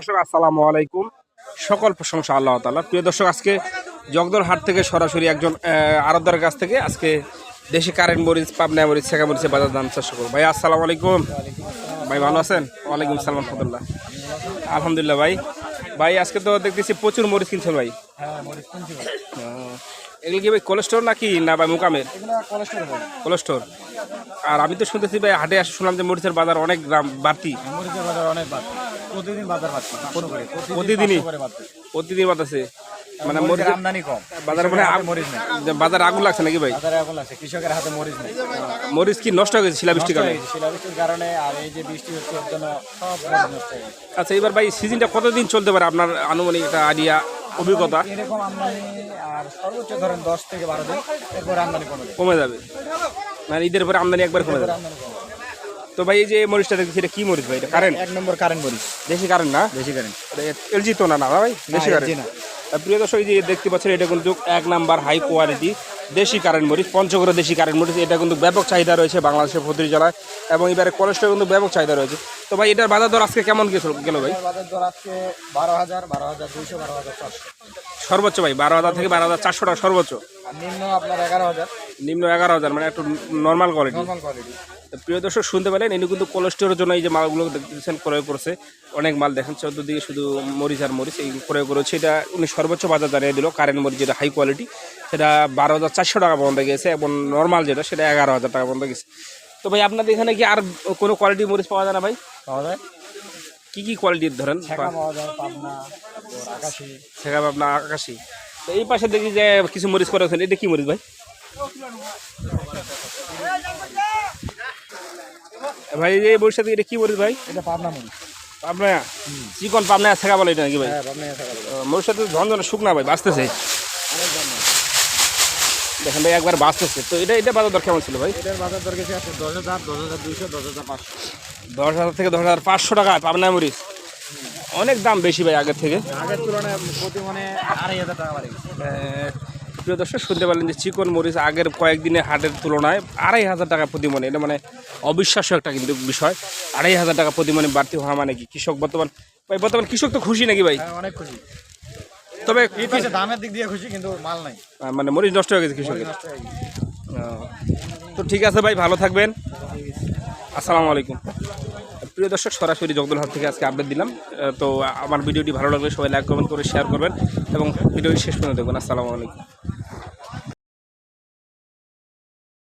দর্শক আসসালামু আলাইকুম। সকল প্রশংসা আল্লাহ তাআলা। প্রিয় দর্শক, আজকে জগদলহাট থেকে সরাসরি একজন আড়তদারের কাছ থেকে আজকে দেশি কারেন্ট মরিচ, পাবনা মরিচ, শেখা মরিচের বাজার দাম চেষ্টা করবো। ভাই আসসালামু আলাইকুম। ভাই ভালো আছেন? ওয়ালাইকুম সালাম রহমতুল্লাহ। আলহামদুলিল্লাহ ভাই। ভাই আজকে তো দেখতেছি প্রচুর মরিচ কিনছেন ভাই। এগুলো কি ভাই কোলেস্টোর নাকি না ভাই মুকামের? কোলেস্টোর। আর আমি তো শুনতেছি ভাই হাটে আসে শুনলাম যে মরিচের বাজার অনেক দাম বাড়তি। মরিচের বাজার অনেক বাড়তি, প্রতিদিন বাজার বাড়তি, প্রতিদিনই প্রতিদিন বাড়তেছে। মানে মরিচের আমদানি কম, বাজারে মানে মরিচ নেই, বাজার আগুন লাগছে নাকি ভাই? বাজারে আগুন আছে, কৃষকের হাতে মরিচ নেই। মরিচ কি নষ্ট হয়ে গেছে শিলাবৃষ্টির কারণে? শিলাবৃষ্টির কারণে আর এই যে বৃষ্টি হচ্ছে এর জন্য সব মরিচ নষ্ট হয়ে গেছে। আচ্ছা, এবার ভাই সিজনটা কতদিন চলতে পারে আপনার আনুমানিক একটা আইডিয়া, অভিজ্ঞতা? এরকম আমদানি আর সর্বোচ্চ ধরেন 10 থেকে 12 দিন, এরপর আমদানি কমে যাবে। মানে ঈদের পরে আমদানি একবার কমে যাবে। তো ভাই এই যে মরিচটা দেখছি, এটা কি মরিচ ভাই? এটা কারেন্ট? এক নম্বর কারেন্ট মরিচ, দেশি কারেন্ট না? দেশি কারেন্ট। এলজি তো না? না ভাই, দেশি কারেন্ট। প্রিয় দর্শক, এই যে দেখতে পাচ্ছেন এটা কিন্তু 1 নাম্বার হাই কোয়ালিটি দেশি কারেন্ট মরিচ, পঞ্চগড় দেশি কারেন্ট মরিচ। এটা কিন্তু ব্যাপক চাহিদা রয়েছে বাংলাদেশের প্রতিটি জেলায়, এবং এবারে কোলেস্টোরের কিন্তু ব্যাপক চাহিদা রয়েছে। তো ভাই এটার বাজার দর আজকে কেমন গেল ভাই? বাজার দর আজকে 12,000, 12,200, 12,400 সর্বোচ্চ ভাই 12,000 থেকে 12,400 টাকা সর্বোচ্চ। আর নিম্ন আপনার 11,000। নিম্ন 11,000, মানে একটু নর্মাল কোয়ালিটি। Normal quality. প্রিয় দর্শক শুনতে পেলেন, ইনি কিন্তু কোলেস্টোরের জন্য এই যে মালগুলো দেখতেছেন ক্রয় করছে। অনেক মাল দেখেন, চতুর্দিকে শুধু মরিচ আর মরিচ এই ক্রয় করেছে। এটা উনি সর্বোচ্চ বাজার জানিয়ে দিল। কারেন্ট মরিচ যেটা হাই কোয়ালিটি সেটা 12,400 টাকা পর্যন্ত গেছে, এবং নর্মাল যেটা সেটা 11,000 টাকা পর্যন্ত গেছে। তো ভাই আপনাদের এখানে কি আর কোনো কোয়ালিটি মরিচ পাওয়া যায় না ভাই? পাওয়া যায়। কি কি কোয়ালিটির ধরেন? পাওয়া যায় পাবনা, আকাশী। শেখা পাবনা, আকাশী। তো এই পাশে দেখি যে কিছু মরিচ করেছেন, এটা কি মরিচ ভাই? ভাই এই মরিচটা এটা কি মরিচ ভাই? এটা পাবনা মরিচ। পাবনা চিকন পাবনা শেখা বলে এটা নাকি ভাই? হ্যাঁ, পাবনা শেখা বলে। মরিচটা তো ঝনঝনে শুকনা ভাই, বাঁচতেছে। দেখেন ভাই একবার বাঁচতেছে। তো এটা বাজার দর কেমন ছিল ভাই? এটার বাজার দর গেছে 10,000, 10,200, 10,500। 10,000 থেকে 10,500 টাকা পাবনা মরিচ। অনেক দাম বেশি ভাই আগের থেকে। আগের তুলনায় প্রতি মানে 2,500 টাকা বাড়ে গেছে। প্রিয় দর্শক শুনতে পারলেন যে চিকন মরিচ আগের কয়েকদিনে হাটের তুলনায় 2,500 টাকা প্রতি মনে। এটা মানে অবিশ্বাস্য একটা কিন্তু বিষয়। 2,500 টাকা প্রতি মনে বাড়তি হওয়া মানে কি কৃষক বর্তমান কৃষক তো খুশি নাকি ভাই? অনেক খুশি। তবে দামের দিক দিয়ে খুশি, কিন্তু মাল নাই, মানে মরিচ নষ্ট হয়ে গেছে কৃষকের। তো ঠিক আছে ভাই, ভালো থাকবেন। আসসালামু আলাইকুম। প্রিয় দর্শক, সরাসরি জগদলহাট থেকে আজকে আপডেট দিলাম। তো আমার ভিডিওটি ভালো লাগলে সবাই লাইক কমেন্ট করে শেয়ার করবেন, এবং ভিডিওটি শেষ পর্যন্ত দেখবেন। আসসালামু আলাইকুম।